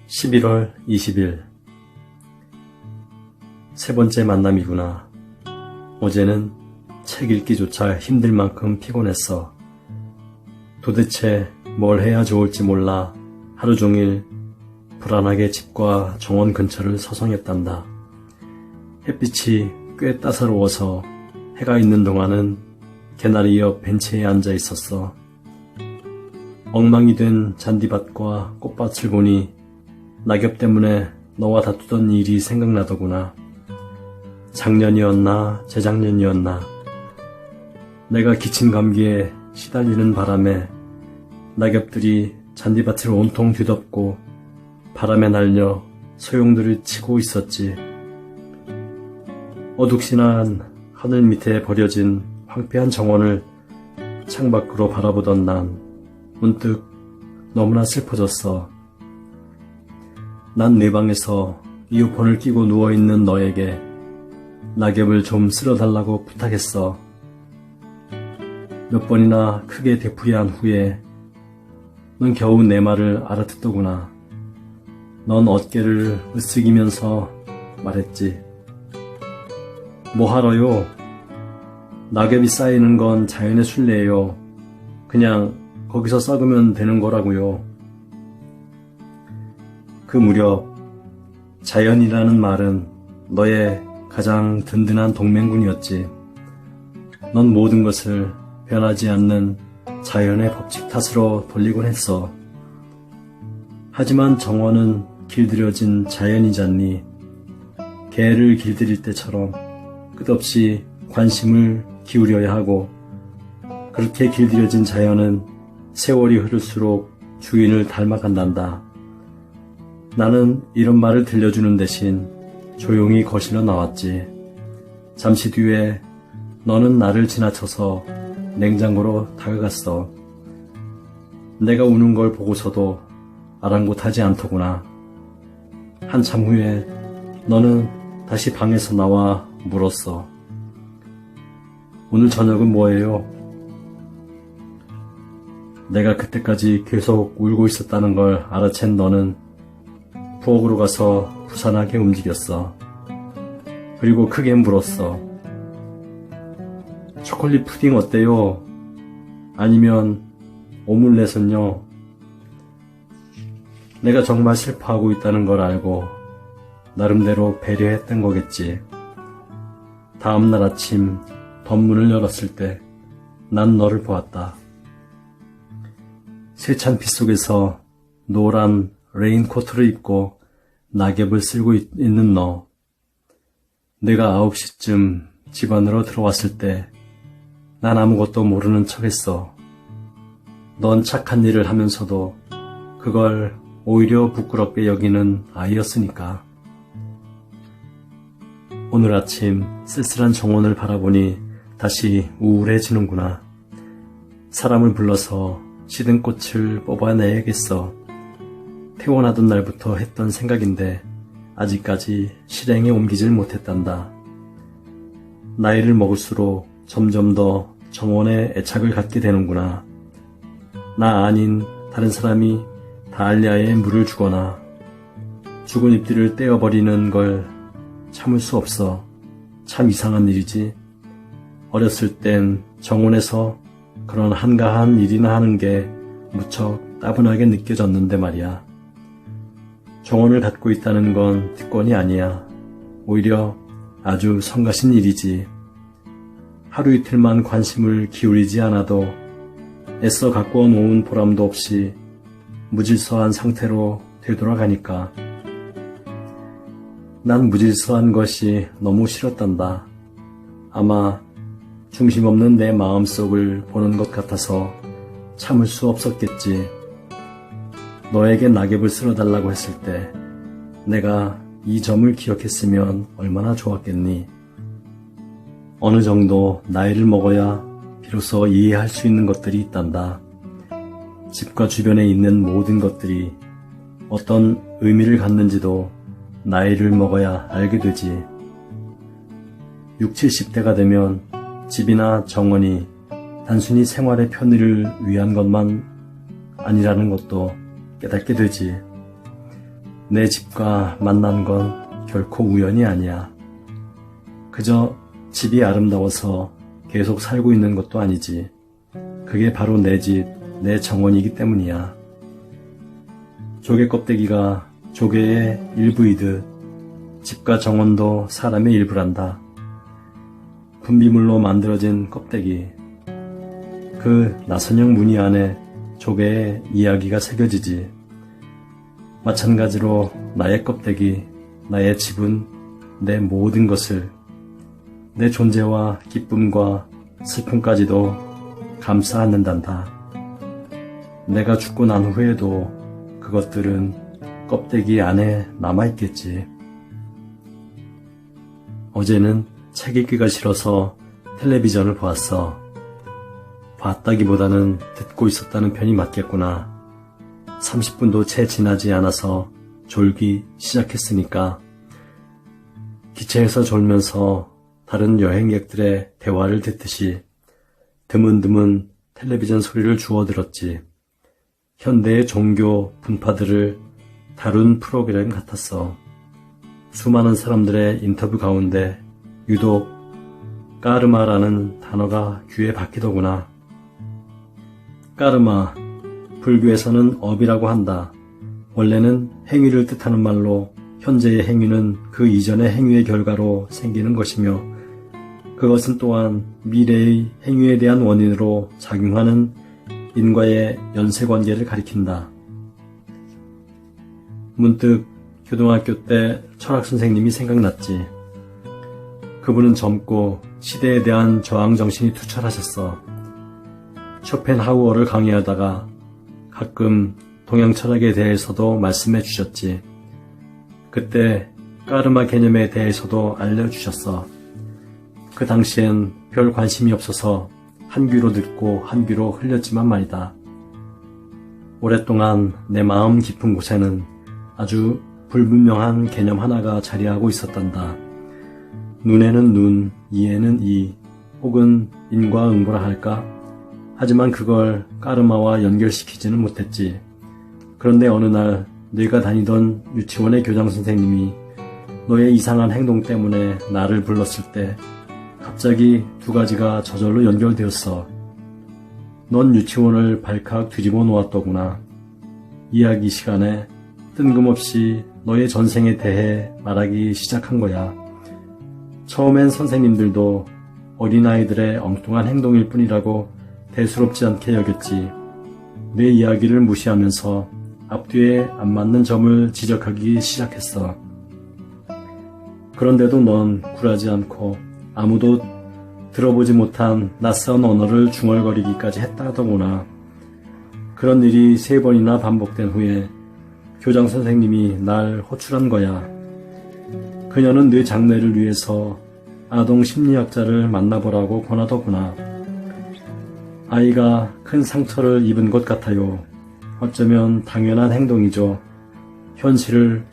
11월 20일 세 번째 만남이구나. 어제는 책 읽기조차 힘들 만큼 피곤했어. 도대체 뭘 해야 좋을지 몰라 하루 종일 불안하게 집과 정원 근처를 서성였단다. 햇빛이 꽤 따사로워서 해가 있는 동안은 개나리 옆 벤치에 앉아 있었어. 엉망이 된 잔디밭과 꽃밭을 보니 낙엽 때문에 너와 다투던 일이 생각나더구나. 작년이었나 재작년이었나. 내가 기침 감기에 시달리는 바람에 낙엽들이 잔디밭을 온통 뒤덮고 바람에 날려 소용돌이를 치고 있었지. 어둑신한 하늘 밑에 버려진 황폐한 정원을 창밖으로 바라보던 난 문득 너무나 슬퍼졌어. 난 내 방에서 이어폰을 끼고 누워있는 너에게 낙엽을 좀 쓸어달라고 부탁했어. 몇 번이나 크게 되풀이한 후에 넌 겨우 내 말을 알아듣더구나. 넌 어깨를 으쓱이면서 말했지. 뭐하러요? 낙엽이 쌓이는 건 자연의 순례예요. 그냥 거기서 썩으면 되는 거라고요. 그 무렵 자연이라는 말은 너의 가장 든든한 동맹군이었지. 넌 모든 것을 변하지 않는 자연의 법칙 탓으로 돌리곤 했어. 하지만 정원은 길들여진 자연이잖니. 개를 길들일 때처럼 끝없이 관심을 기울여야 하고, 그렇게 길들여진 자연은 세월이 흐를수록 주인을 닮아간단다. 나는 이런 말을 들려주는 대신 조용히 거실로 나왔지. 잠시 뒤에 너는 나를 지나쳐서 냉장고로 다가갔어. 내가 우는 걸 보고서도 아랑곳하지 않더구나. 한참 후에 너는 다시 방에서 나와 물었어. 오늘 저녁은 뭐예요? 내가 그때까지 계속 울고 있었다는 걸 알아챈 너는 부엌으로 가서 부산하게 움직였어. 그리고 크게 물었어. 초콜릿 푸딩 어때요? 아니면 오믈렛은요? 내가 정말 슬퍼하고 있다는 걸 알고 나름대로 배려했던 거겠지. 다음날 아침 덧문을 열었을 때 난 너를 보았다. 세찬 빗속에서 노란 레인코트를 입고 낙엽을 쓸고 있는 너. 내가 9시쯤 집 안으로 들어왔을 때 난 아무것도 모르는 척했어. 넌 착한 일을 하면서도 그걸 오히려 부끄럽게 여기는 아이였으니까. 오늘 아침 쓸쓸한 정원을 바라보니 다시 우울해지는구나. 사람을 불러서 시든 꽃을 뽑아내야겠어. 태어나던 날부터 했던 생각인데 아직까지 실행에 옮기질 못했단다. 나이를 먹을수록 점점 더 정원에 애착을 갖게 되는구나. 나 아닌 다른 사람이 다알리아에 물을 주거나 죽은 잎들을 떼어버리는 걸 참을 수 없어. 참 이상한 일이지. 어렸을 땐 정원에서 그런 한가한 일이나 하는 게 무척 따분하게 느껴졌는데 말이야. 정원을 갖고 있다는 건 특권이 아니야. 오히려 아주 성가신 일이지. 하루 이틀만 관심을 기울이지 않아도 애써 가꾸어 놓은 보람도 없이 무질서한 상태로 되돌아가니까. 난 무질서한 것이 너무 싫었단다. 아마 중심 없는 내 마음속을 보는 것 같아서 참을 수 없었겠지. 너에게 낙엽을 쓸어달라고 했을 때 내가 이 점을 기억했으면 얼마나 좋았겠니. 어느 정도 나이를 먹어야 비로소 이해할 수 있는 것들이 있단다. 집과 주변에 있는 모든 것들이 어떤 의미를 갖는지도 나이를 먹어야 알게 되지. 60, 70대가 되면 집이나 정원이 단순히 생활의 편의를 위한 것만 아니라는 것도 깨닫게 되지. 내 집과 만난 건 결코 우연이 아니야. 그저 집이 아름다워서 계속 살고 있는 것도 아니지. 그게 바로 내 집, 내 정원이기 때문이야. 조개 껍데기가 조개의 일부이듯 집과 정원도 사람의 일부란다. 분비물로 만들어진 껍데기. 그 나선형 무늬 안에 조개의 이야기가 새겨지지. 마찬가지로 나의 껍데기, 나의 집은 내 모든 것을, 내 존재와 기쁨과 슬픔까지도 감싸 안는단다. 내가 죽고 난 후에도 그것들은 껍데기 안에 남아있겠지. 어제는 책 읽기가 싫어서 텔레비전을 보았어. 봤다기보다는 듣고 있었다는 편이 맞겠구나. 30분도 채 지나지 않아서 졸기 시작했으니까. 기차에서 졸면서 다른 여행객들의 대화를 듣듯이 드문드문 텔레비전 소리를 주워 들었지. 현대의 종교 분파들을 다룬 프로그램 같았어. 수많은 사람들의 인터뷰 가운데 유독 까르마라는 단어가 귀에 박히더구나. 까르마, 불교에서는 업이라고 한다. 원래는 행위를 뜻하는 말로 현재의 행위는 그 이전의 행위의 결과로 생기는 것이며 그것은 또한 미래의 행위에 대한 원인으로 작용하는 인과의 연쇄관계를 가리킨다. 문득 교등학교 때 철학 선생님이 생각났지. 그분은 젊고 시대에 대한 저항정신이 투철하셨어. 쇼펜하우어를 강의하다가 가끔 동양 철학에 대해서도 말씀해 주셨지. 그때 까르마 개념에 대해서도 알려주셨어. 그 당시엔 별 관심이 없어서 한 귀로 듣고 한 귀로 흘렸지만 말이다. 오랫동안 내 마음 깊은 곳에는 아주 불분명한 개념 하나가 자리하고 있었단다. 눈에는 눈, 이에는 이, 혹은 인과응보라 할까? 하지만 그걸 까르마와 연결시키지는 못했지. 그런데 어느 날 내가 다니던 유치원의 교장 선생님이 너의 이상한 행동 때문에 나를 불렀을 때 갑자기 두 가지가 저절로 연결되었어. 넌 유치원을 발칵 뒤집어 놓았더구나. 이야기 시간에 뜬금없이 너의 전생에 대해 말하기 시작한 거야. 처음엔 선생님들도 어린아이들의 엉뚱한 행동일 뿐이라고 대수롭지 않게 여겼지. 내 이야기를 무시하면서 앞뒤에 안 맞는 점을 지적하기 시작했어. 그런데도 넌 굴하지 않고 아무도 들어보지 못한 낯선 언어를 중얼거리기까지 했다더구나. 그런 일이 3번이나 반복된 후에 교장 선생님이 날 호출한 거야. 그녀는 네 장래를 위해서 아동 심리학자를 만나보라고 권하더구나. 아이가 큰 상처를 입은 것 같아요. 어쩌면 당연한 행동이죠. 현실을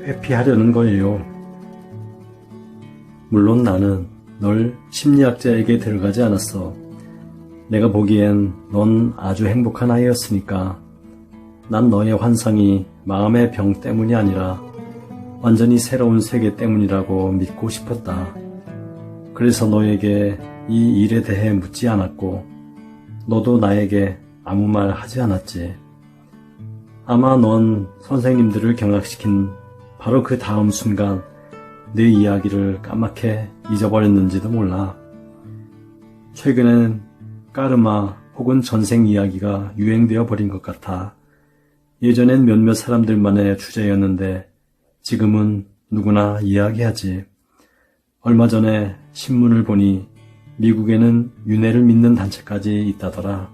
회피하려는 거예요. 물론 나는 널 심리학자에게 데려가지 않았어. 내가 보기엔 넌 아주 행복한 아이였으니까. 난 너의 환상이 마음의 병 때문이 아니라 완전히 새로운 세계 때문이라고 믿고 싶었다. 그래서 너에게 이 일에 대해 묻지 않았고 너도 나에게 아무 말 하지 않았지. 아마 넌 선생님들을 경악시킨 바로 그 다음 순간 내 이야기를 까맣게 잊어버렸는지도 몰라. 최근엔 까르마 혹은 전생 이야기가 유행되어 버린 것 같아. 예전엔 몇몇 사람들만의 주제였는데 지금은 누구나 이야기하지. 얼마 전에 신문을 보니 미국에는 윤회를 믿는 단체까지 있다더라.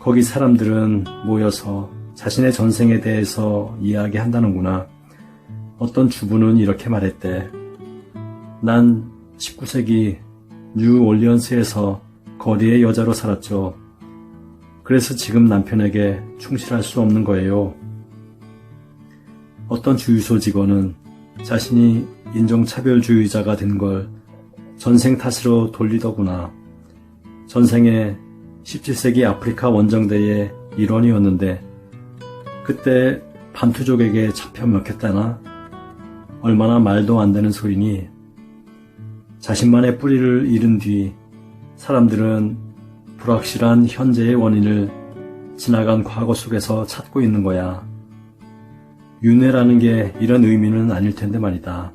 거기 사람들은 모여서 자신의 전생에 대해서 이야기한다는구나. 어떤 주부는 이렇게 말했대. 난 19세기 뉴올리언스에서 거리의 여자로 살았죠. 그래서 지금 남편에게 충실할 수 없는 거예요. 어떤 주유소 직원은 자신이 인종차별주의자가 된 걸 전생 탓으로 돌리더구나. 전생에 17세기 아프리카 원정대의 일원이었는데 그때 반투족에게 잡혀 먹혔다나? 얼마나 말도 안 되는 소리니? 자신만의 뿌리를 잃은 뒤 사람들은 불확실한 현재의 원인을 지나간 과거 속에서 찾고 있는 거야. 윤회라는 게 이런 의미는 아닐 텐데 말이다.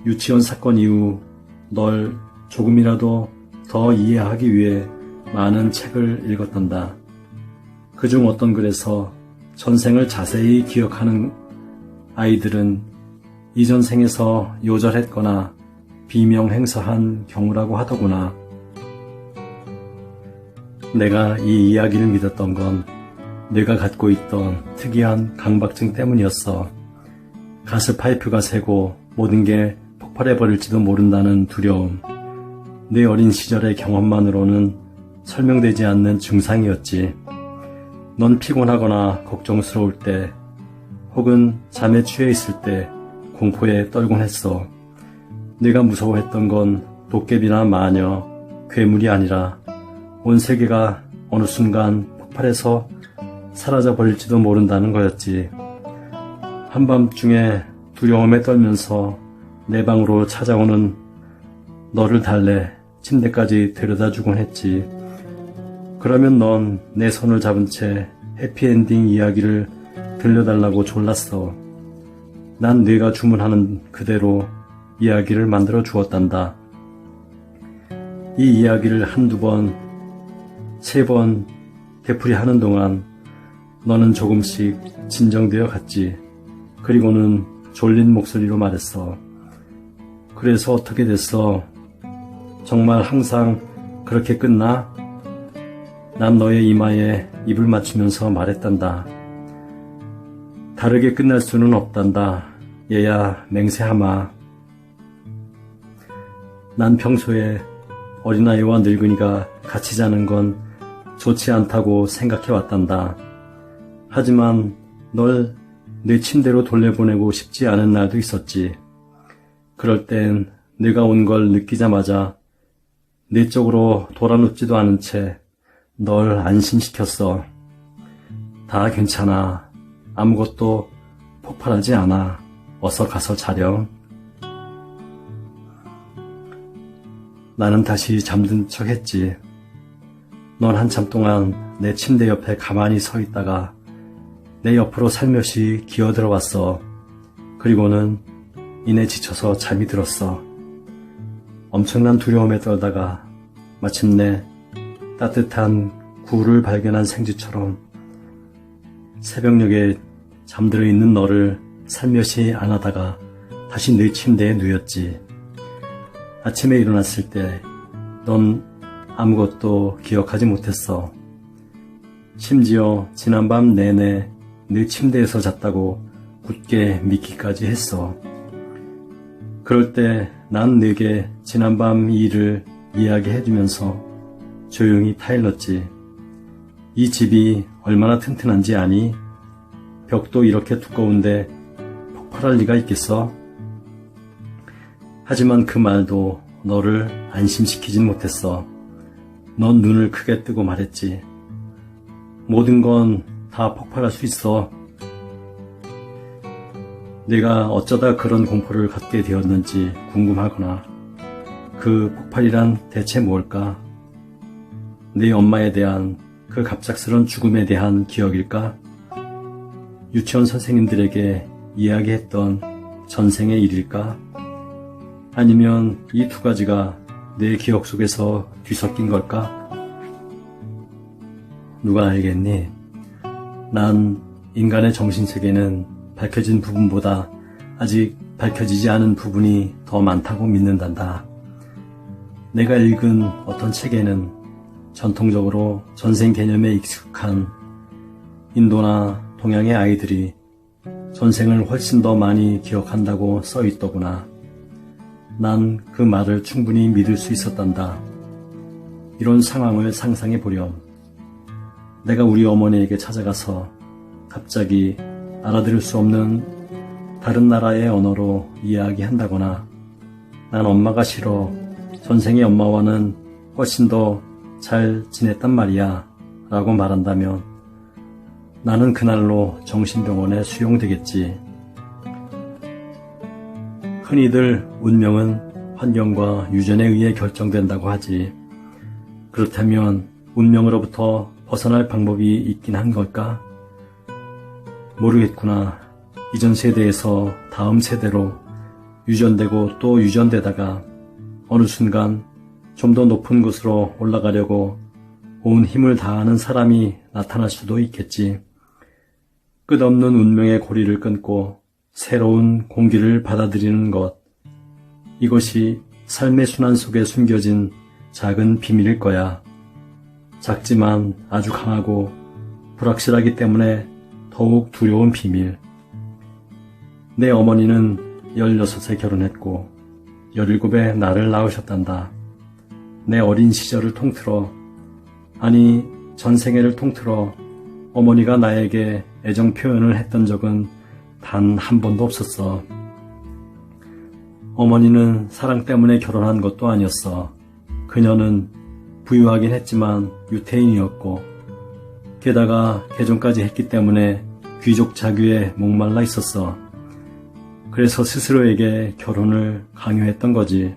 유치원 사건 이후 널 조금이라도 더 이해하기 위해 많은 책을 읽었단다. 그중 어떤 글에서 전생을 자세히 기억하는 아이들은 이전 생에서 요절했거나 비명행사한 경우라고 하더구나. 내가 이 이야기를 믿었던 건 내가 갖고 있던 특이한 강박증 때문이었어. 가스파이프가 새고 모든 게 폭발해버릴지도 모른다는 두려움. 내 어린 시절의 경험만으로는 설명되지 않는 증상이었지. 넌 피곤하거나 걱정스러울 때 혹은 잠에 취해 있을 때 공포에 떨곤 했어. 내가 무서워했던 건 도깨비나 마녀, 괴물이 아니라 온 세계가 어느 순간 폭발해서 사라져 버릴지도 모른다는 거였지. 한밤중에 두려움에 떨면서 내 방으로 찾아오는 너를 달래 침대까지 데려다 주곤 했지. 그러면 넌 내 손을 잡은 채 해피엔딩 이야기를 들려달라고 졸랐어. 난 네가 주문하는 그대로 이야기를 만들어 주었단다. 이 이야기를 한두 번, 세 번 되풀이하는 동안 너는 조금씩 진정되어 갔지. 그리고는 졸린 목소리로 말했어. 그래서 어떻게 됐어? 정말 항상 그렇게 끝나? 난 너의 이마에 입을 맞추면서 말했단다. 다르게 끝날 수는 없단다. 얘야 맹세하마. 난 평소에 어린아이와 늙은이가 같이 자는 건 좋지 않다고 생각해 왔단다. 하지만 널 내 침대로 돌려보내고 싶지 않은 날도 있었지. 그럴 땐 내가 온 걸 느끼자마자 내 쪽으로 돌아눕지도 않은 채 널 안심시켰어. 다 괜찮아. 아무것도 폭발하지 않아. 어서 가서 자렴. 나는 다시 잠든 척 했지. 넌 한참 동안 내 침대 옆에 가만히 서 있다가 내 옆으로 살며시 기어들어왔어. 그리고는 이내 지쳐서 잠이 들었어. 엄청난 두려움에 떨다가 마침내 따뜻한 구를 발견한 생쥐처럼 새벽녘에 잠들어 있는 너를 살며시 안아다가 다시 내 침대에 누웠지. 아침에 일어났을 때 넌 아무것도 기억하지 못했어. 심지어 지난밤 내내 내 침대에서 잤다고 굳게 믿기까지 했어. 그럴 때 난 내게 지난밤 일을 이야기해주면서 조용히 타일렀지. 이 집이 얼마나 튼튼한지 아니? 벽도 이렇게 두꺼운데 폭발할 리가 있겠어? 하지만 그 말도 너를 안심시키진 못했어. 넌 눈을 크게 뜨고 말했지. 모든 건 다 폭발할 수 있어. 내가 어쩌다 그런 공포를 갖게 되었는지 궁금하거나 그 폭발이란 대체 뭘까? 네 엄마에 대한 그 갑작스런 죽음에 대한 기억일까? 유치원 선생님들에게 이야기했던 전생의 일일까? 아니면 이 두 가지가 내 기억 속에서 뒤섞인 걸까? 누가 알겠니? 난 인간의 정신세계는 밝혀진 부분보다 아직 밝혀지지 않은 부분이 더 많다고 믿는단다. 내가 읽은 어떤 책에는 전통적으로 전생 개념에 익숙한 인도나 동양의 아이들이 전생을 훨씬 더 많이 기억한다고 써 있더구나. 난 그 말을 충분히 믿을 수 있었단다. 이런 상황을 상상해 보렴. 내가 우리 어머니에게 찾아가서 갑자기 알아들을 수 없는 다른 나라의 언어로 이야기한다거나 난 엄마가 싫어. 전생의 엄마와는 훨씬 더 잘 지냈단 말이야 라고 말한다면 나는 그날로 정신병원에 수용되겠지. 흔히들 운명은 환경과 유전에 의해 결정된다고 하지. 그렇다면 운명으로부터 벗어날 방법이 있긴 한 걸까? 모르겠구나. 이전 세대에서 다음 세대로 유전되고 또 유전되다가 어느 순간 좀 더 높은 곳으로 올라가려고 온 힘을 다하는 사람이 나타날 수도 있겠지. 끝없는 운명의 고리를 끊고 새로운 공기를 받아들이는 것. 이것이 삶의 순환 속에 숨겨진 작은 비밀일 거야. 작지만 아주 강하고 불확실하기 때문에 더욱 두려운 비밀. 내 어머니는 16에 결혼했고 17에 나를 낳으셨단다. 내 어린 시절을 통틀어, 아니 전생애를 통틀어 어머니가 나에게 애정 표현을 했던 적은 단 한 번도 없었어. 어머니는 사랑 때문에 결혼한 것도 아니었어. 그녀는 부유하긴 했지만 유태인이었고 게다가 개종까지 했기 때문에 귀족 자규에 목말라 있었어. 그래서 스스로에게 결혼을 강요했던 거지.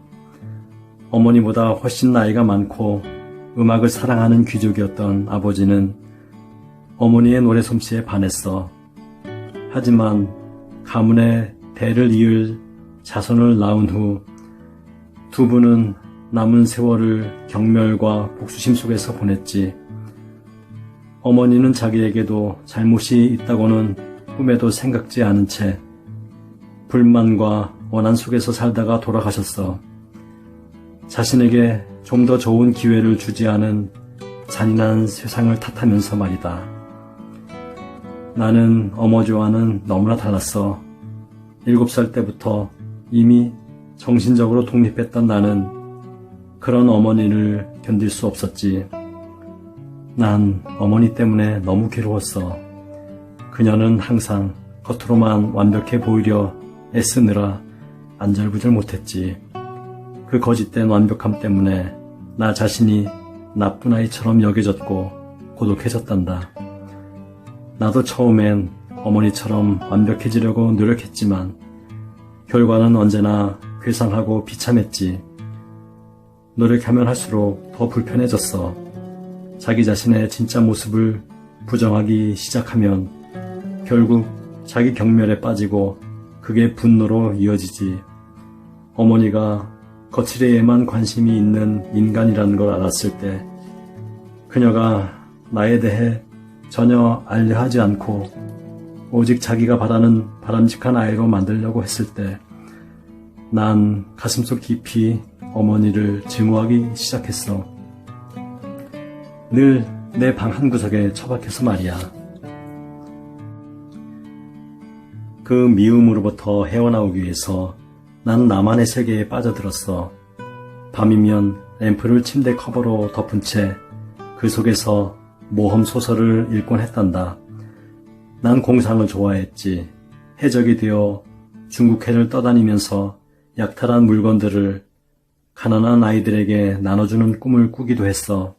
어머니보다 훨씬 나이가 많고 음악을 사랑하는 귀족이었던 아버지는 어머니의 노래 솜씨에 반했어. 하지만 가문의 대를 이을 자손을 낳은 후 두 분은 남은 세월을 경멸과 복수심 속에서 보냈지. 어머니는 자기에게도 잘못이 있다고는 꿈에도 생각지 않은 채 불만과 원한 속에서 살다가 돌아가셨어. 자신에게 좀 더 좋은 기회를 주지 않은 잔인한 세상을 탓하면서 말이다. 나는 어머니와는 너무나 달랐어. 7살 때부터 이미 정신적으로 독립했던 나는 그런 어머니를 견딜 수 없었지. 난 어머니 때문에 너무 괴로웠어. 그녀는 항상 겉으로만 완벽해 보이려 애쓰느라 안절부절 못했지. 그 거짓된 완벽함 때문에 나 자신이 나쁜 아이처럼 여겨졌고 고독해졌단다. 나도 처음엔 어머니처럼 완벽해지려고 노력했지만 결과는 언제나 괴상하고 비참했지. 노력하면 할수록 더 불편해졌어. 자기 자신의 진짜 모습을 부정하기 시작하면 결국 자기 경멸에 빠지고 그게 분노로 이어지지. 어머니가 거칠애에만 관심이 있는 인간이라는 걸 알았을 때 그녀가 나에 대해 전혀 알려하지 않고 오직 자기가 바라는 바람직한 아이로 만들려고 했을 때 난 가슴속 깊이 어머니를 증오하기 시작했어. 늘 내 방 한 구석에 처박혀서 말이야. 그 미움으로부터 헤어나오기 위해서 난 나만의 세계에 빠져들었어. 밤이면 램프를 침대 커버로 덮은 채 그 속에서 모험 소설을 읽곤 했단다. 난 공상을 좋아했지. 해적이 되어 중국해를 떠다니면서 약탈한 물건들을 가난한 아이들에게 나눠주는 꿈을 꾸기도 했어.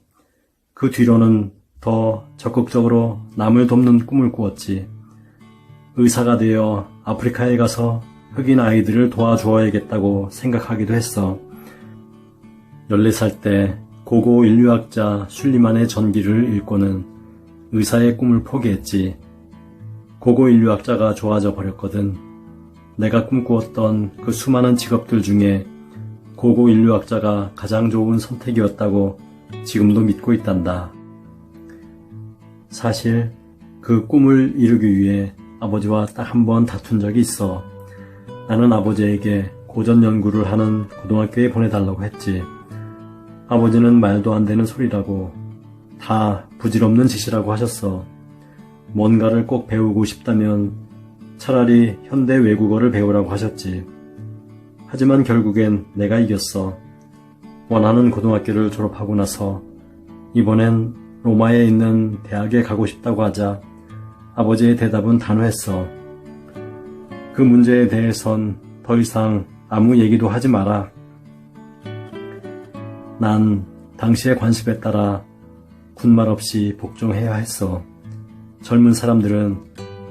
그 뒤로는 더 적극적으로 남을 돕는 꿈을 꾸었지. 의사가 되어 아프리카에 가서 흑인 아이들을 도와주어야겠다고 생각하기도 했어. 14살 때 고고 인류학자 술리만의 전기를 읽고는 의사의 꿈을 포기했지. 고고 인류학자가 좋아져 버렸거든. 내가 꿈꾸었던 그 수많은 직업들 중에 고고 인류학자가 가장 좋은 선택이었다고 지금도 믿고 있단다. 사실 그 꿈을 이루기 위해 아버지와 딱 한 번 다툰 적이 있어. 나는 아버지에게 고전 연구를 하는 고등학교에 보내달라고 했지. 아버지는 말도 안 되는 소리라고, 다 부질없는 짓이라고 하셨어. 뭔가를 꼭 배우고 싶다면 차라리 현대 외국어를 배우라고 하셨지. 하지만 결국엔 내가 이겼어. 원하는 고등학교를 졸업하고 나서 이번엔 로마에 있는 대학에 가고 싶다고 하자 아버지의 대답은 단호했어. 그 문제에 대해선 더 이상 아무 얘기도 하지 마라. 난 당시의 관습에 따라 군말 없이 복종해야 했어. 젊은 사람들은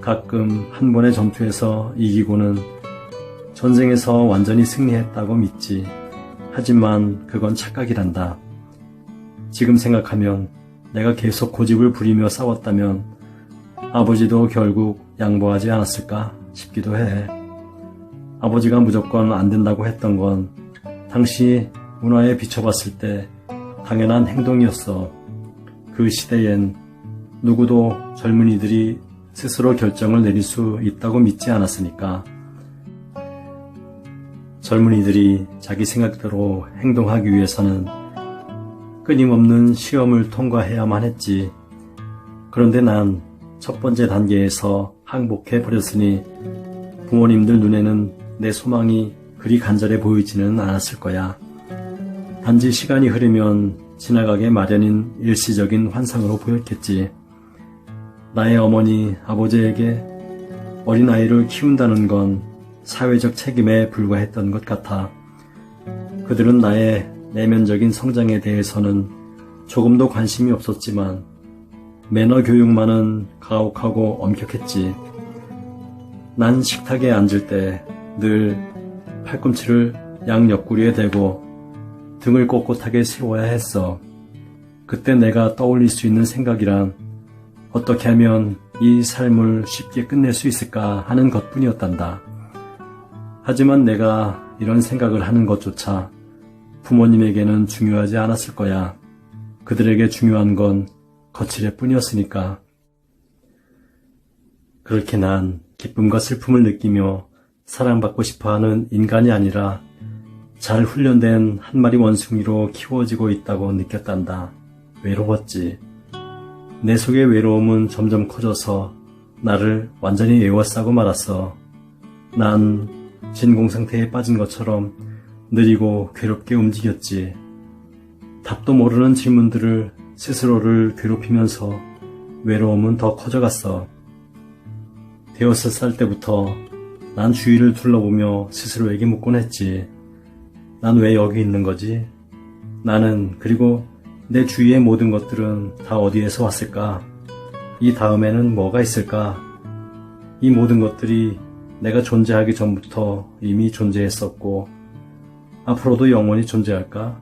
가끔 한 번의 전투에서 이기고는 전쟁에서 완전히 승리했다고 믿지. 하지만 그건 착각이란다. 지금 생각하면 내가 계속 고집을 부리며 싸웠다면 아버지도 결국 양보하지 않았을까 싶기도 해. 아버지가 무조건 안 된다고 했던 건 당시 문화에 비춰봤을 때 당연한 행동이었어. 그 시대엔 누구도 젊은이들이 스스로 결정을 내릴 수 있다고 믿지 않았으니까. 젊은이들이 자기 생각대로 행동하기 위해서는 끊임없는 시험을 통과해야만 했지. 그런데 난 첫 번째 단계에서 항복해 버렸으니 부모님들 눈에는 내 소망이 그리 간절해 보이지는 않았을 거야. 단지 시간이 흐르면 지나가게 마련인 일시적인 환상으로 보였겠지. 나의 어머니, 아버지에게 어린아이를 키운다는 건 사회적 책임에 불과했던 것 같아. 그들은 나의 내면적인 성장에 대해서는 조금도 관심이 없었지만 매너 교육만은 가혹하고 엄격했지. 난 식탁에 앉을 때 늘 팔꿈치를 양 옆구리에 대고 등을 꼿꼿하게 세워야 했어. 그때 내가 떠올릴 수 있는 생각이란 어떻게 하면 이 삶을 쉽게 끝낼 수 있을까 하는 것뿐이었단다. 하지만 내가 이런 생각을 하는 것조차 부모님에게는 중요하지 않았을 거야. 그들에게 중요한 건 거칠애 뿐이었으니까. 그렇게 난 기쁨과 슬픔을 느끼며 사랑받고 싶어하는 인간이 아니라 잘 훈련된 한 마리 원숭이로 키워지고 있다고 느꼈단다. 외로웠지. 내 속의 외로움은 점점 커져서 나를 완전히 에워싸고 말았어. 난 진공상태에 빠진 것처럼 느리고 괴롭게 움직였지. 답도 모르는 질문들을 스스로를 괴롭히면서 외로움은 더 커져갔어. 6살 때부터 난 주위를 둘러보며 스스로에게 묻곤 했지. 난 왜 여기 있는 거지? 나는, 그리고 내 주위의 모든 것들은 다 어디에서 왔을까? 이 다음에는 뭐가 있을까? 이 모든 것들이 내가 존재하기 전부터 이미 존재했었고 앞으로도 영원히 존재할까?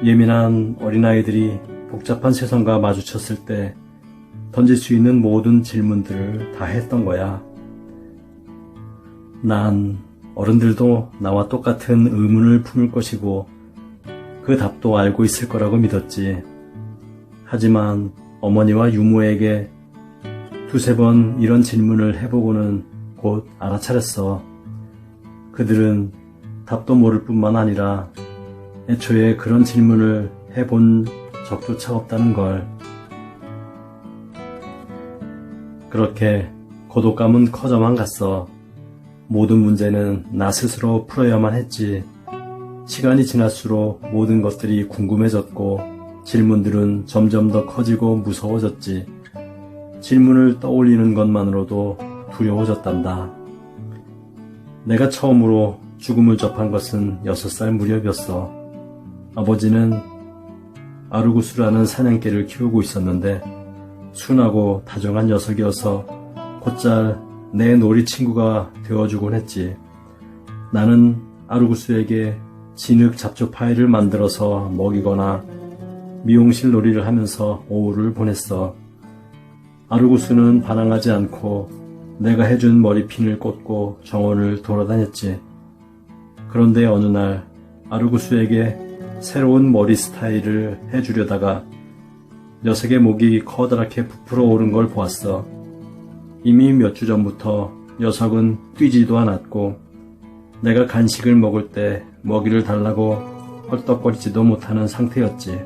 예민한 어린아이들이 복잡한 세상과 마주쳤을 때 던질 수 있는 모든 질문들을 다 했던 거야. 난 어른들도 나와 똑같은 의문을 품을 것이고 그 답도 알고 있을 거라고 믿었지. 하지만 어머니와 유모에게 두세 번 이런 질문을 해보고는 곧 알아차렸어. 그들은 답도 모를 뿐만 아니라 애초에 그런 질문을 해본 적조차 없다는 걸. 그렇게 고독감은 커져만 갔어. 모든 문제는 나 스스로 풀어야만 했지. 시간이 지날수록 모든 것들이 궁금해졌고 질문들은 점점 더 커지고 무서워졌지. 질문을 떠올리는 것만으로도 두려워졌단다. 내가 처음으로 죽음을 접한 것은 6살 무렵이었어. 아버지는 아르구스라는 사냥개를 키우고 있었는데 순하고 다정한 녀석이어서 곧잘 내 놀이 친구가 되어주곤 했지. 나는 아르구스에게 진흙 잡초 파이를 만들어서 먹이거나 미용실 놀이를 하면서 오후를 보냈어. 아르구스는 반항하지 않고 내가 해준 머리핀을 꽂고 정원을 돌아다녔지. 그런데 어느 날 아르구스에게 새로운 머리 스타일을 해주려다가 녀석의 목이 커다랗게 부풀어 오른 걸 보았어. 이미 몇 주 전부터 녀석은 뛰지도 않았고 내가 간식을 먹을 때 먹이를 달라고 헐떡거리지도 못하는 상태였지.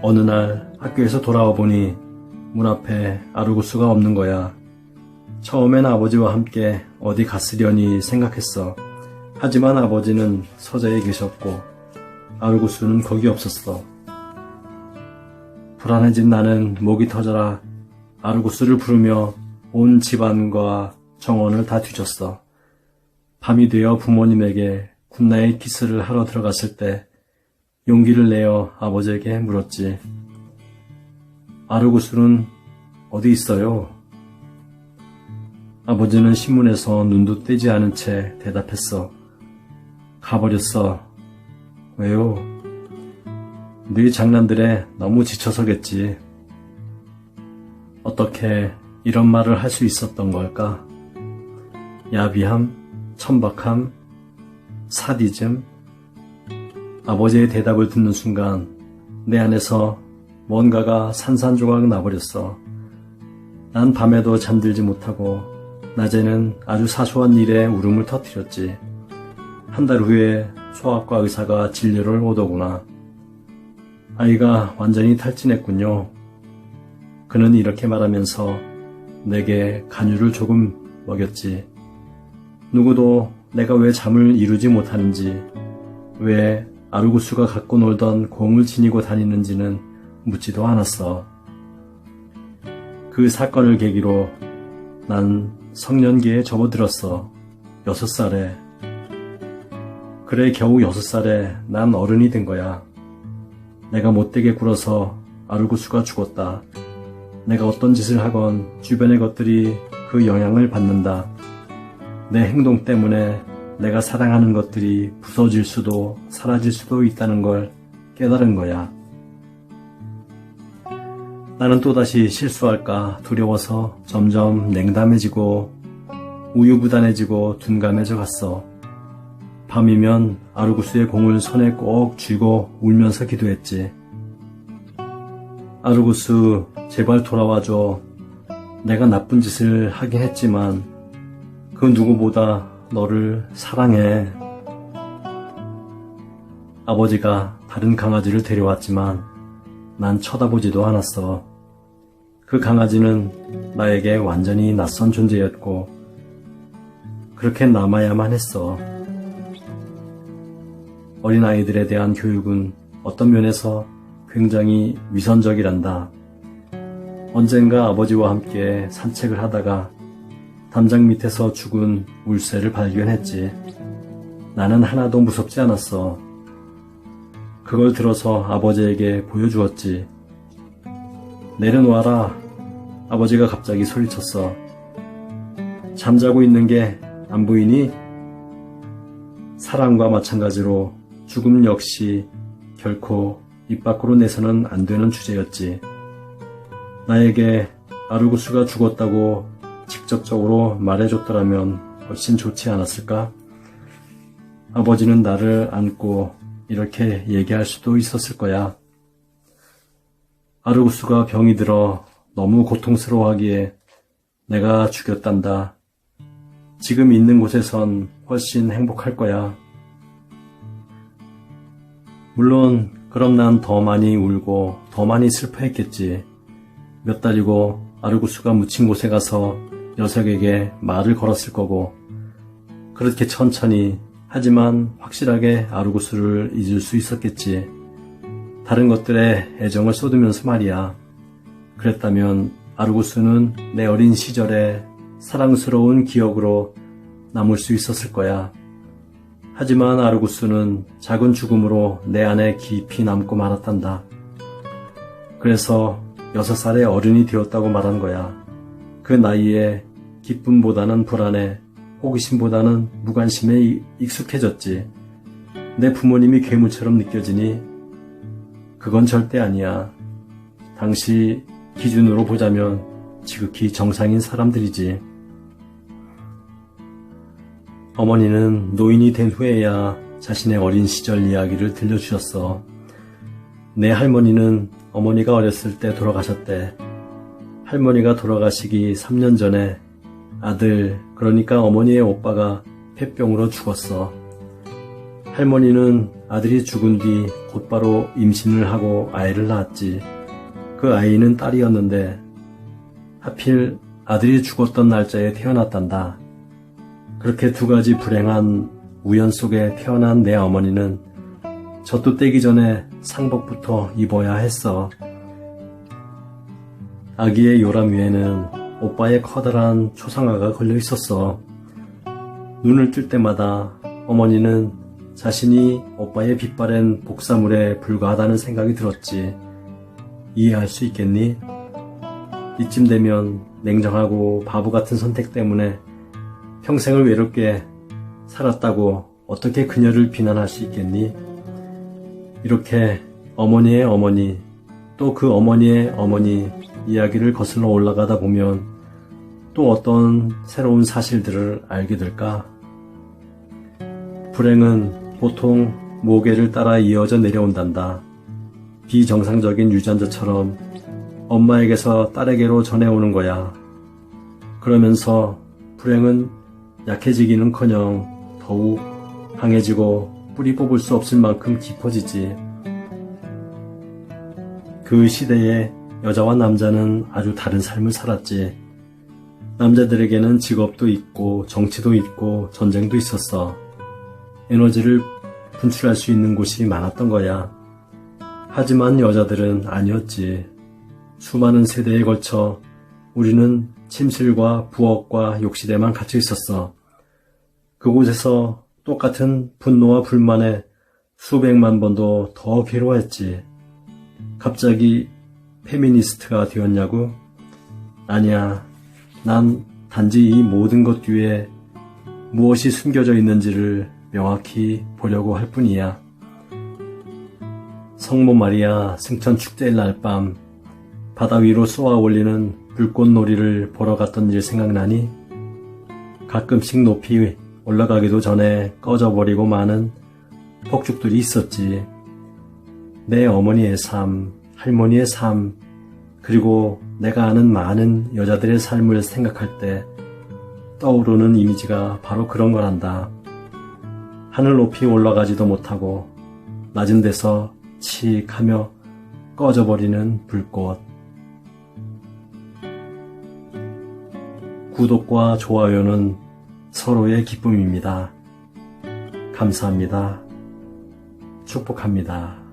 어느 날 학교에서 돌아와 보니 문 앞에 아르구스가 없는 거야. 처음엔 아버지와 함께 어디 갔으려니 생각했어. 하지만 아버지는 서재에 계셨고 아르구스는 거기 없었어. 불안해진 나는 목이 터져라 아르구스를 부르며 온 집안과 정원을 다 뒤졌어. 밤이 되어 부모님에게 굿나잇 키스를 하러 들어갔을 때 용기를 내어 아버지에게 물었지. 아르구스는 어디 있어요? 아버지는 신문에서 눈도 떼지 않은 채 대답했어. 가버렸어. 왜요? 네 장난들에 너무 지쳐서겠지. 어떻게 이런 말을 할 수 있었던 걸까? 야비함, 천박함, 사디즘. 아버지의 대답을 듣는 순간 내 안에서 뭔가가 산산조각 나버렸어. 난 밤에도 잠들지 못하고 낮에는 아주 사소한 일에 울음을 터뜨렸지. 한 달 후에 소아과 의사가 진료를 오더구나. 아이가 완전히 탈진했군요. 그는 이렇게 말하면서 내게 간유를 조금 먹였지. 누구도 내가 왜 잠을 이루지 못하는지, 왜 아르구스가 갖고 놀던 공을 지니고 다니는지는 묻지도 않았어. 그 사건을 계기로 난 성년기에 접어들었어. 6살에. 그래 겨우 6살에 난 어른이 된 거야. 내가 못되게 굴어서 아르구스가 죽었다. 내가 어떤 짓을 하건 주변의 것들이 그 영향을 받는다. 내 행동 때문에 내가 사랑하는 것들이 부서질 수도 사라질 수도 있다는 걸 깨달은 거야. 나는 또다시 실수할까 두려워서 점점 냉담해지고 우유부단해지고 둔감해져 갔어. 밤이면 아르구스의 공을 손에 꼭 쥐고 울면서 기도했지. 아르구스, 제발 돌아와줘. 내가 나쁜 짓을 하긴 했지만 그 누구보다 너를 사랑해. 아버지가 다른 강아지를 데려왔지만 난 쳐다보지도 않았어. 그 강아지는 나에게 완전히 낯선 존재였고 그렇게 남아야만 했어. 어린아이들에 대한 교육은 어떤 면에서 굉장히 위선적이란다. 언젠가 아버지와 함께 산책을 하다가 담장 밑에서 죽은 울새를 발견했지. 나는 하나도 무섭지 않았어. 그걸 들어서 아버지에게 보여주었지. 내려놓아라. 아버지가 갑자기 소리쳤어. 잠자고 있는 게 안 보이니? 사랑과 마찬가지로 죽음 역시 결코 입 밖으로 내서는 안 되는 주제였지. 나에게 아르구스가 죽었다고 직접적으로 말해줬더라면 훨씬 좋지 않았을까? 아버지는 나를 안고 이렇게 얘기할 수도 있었을 거야. 아르구스가 병이 들어 너무 고통스러워하기에 내가 죽였단다. 지금 있는 곳에선 훨씬 행복할 거야. 물론 그럼 난 더 많이 울고 더 많이 슬퍼했겠지. 몇 달이고 아르구스가 묻힌 곳에 가서 녀석에게 말을 걸었을 거고 그렇게 천천히 하지만 확실하게 아르구스를 잊을 수 있었겠지. 다른 것들에 애정을 쏟으면서 말이야. 그랬다면 아르구스는 내 어린 시절의 사랑스러운 기억으로 남을 수 있었을 거야. 하지만 아르구스는 작은 죽음으로 내 안에 깊이 남고 말았단다. 그래서 6살의 어른이 되었다고 말한 거야. 그 나이에 기쁨보다는 불안에, 호기심보다는 무관심에 익숙해졌지. 내 부모님이 괴물처럼 느껴지니? 그건 절대 아니야. 당시 기준으로 보자면 지극히 정상인 사람들이지. 어머니는 노인이 된 후에야 자신의 어린 시절 이야기를 들려주셨어. 내 할머니는 어머니가 어렸을 때 돌아가셨대. 할머니가 돌아가시기 3년 전에 아들, 그러니까 어머니의 오빠가 폐병으로 죽었어. 할머니는 아들이 죽은 뒤 곧바로 임신을 하고 아이를 낳았지. 그 아이는 딸이었는데 하필 아들이 죽었던 날짜에 태어났단다. 그렇게 두 가지 불행한 우연 속에 태어난 내 어머니는 젖도 떼기 전에 상복부터 입어야 했어. 아기의 요람 위에는 오빠의 커다란 초상화가 걸려 있었어. 눈을 뜰 때마다 어머니는 자신이 오빠의 빛바랜 복사물에 불과하다는 생각이 들었지. 이해할 수 있겠니? 이쯤 되면 냉정하고 바보 같은 선택 때문에 평생을 외롭게 살았다고 어떻게 그녀를 비난할 수 있겠니? 이렇게 어머니의 어머니, 또 그 어머니의 어머니 이야기를 거슬러 올라가다 보면 또 어떤 새로운 사실들을 알게 될까? 불행은 보통 모계를 따라 이어져 내려온단다. 비정상적인 유전자처럼 엄마에게서 딸에게로 전해오는 거야. 그러면서 불행은 약해지기는커녕 더욱 강해지고 뿌리 뽑을 수 없을 만큼 깊어지지. 그 시대에 여자와 남자는 아주 다른 삶을 살았지. 남자들에게는 직업도 있고 정치도 있고 전쟁도 있었어. 에너지를 분출할 수 있는 곳이 많았던 거야. 하지만 여자들은 아니었지. 수많은 세대에 걸쳐 우리는 침실과 부엌과 욕실에만 갇혀 있었어. 그곳에서 똑같은 분노와 불만에 수백만 번도 더 괴로워했지. 갑자기 페미니스트가 되었냐고? 아니야. 난 단지 이 모든 것 뒤에 무엇이 숨겨져 있는지를 명확히 보려고 할 뿐이야. 성모 마리아 승천 축제일 날 밤 바다 위로 쏘아 올리는 불꽃놀이를 보러 갔던 일 생각나니? 가끔씩 높이 올라가기도 전에 꺼져버리고 마는 폭죽들이 있었지. 내 어머니의 삶, 할머니의 삶, 그리고 내가 아는 많은 여자들의 삶을 생각할 때 떠오르는 이미지가 바로 그런 거란다. 하늘 높이 올라가지도 못하고 낮은 데서 칙 하며 꺼져버리는 불꽃. 구독과 좋아요는 서로의 기쁨입니다. 감사합니다. 축복합니다.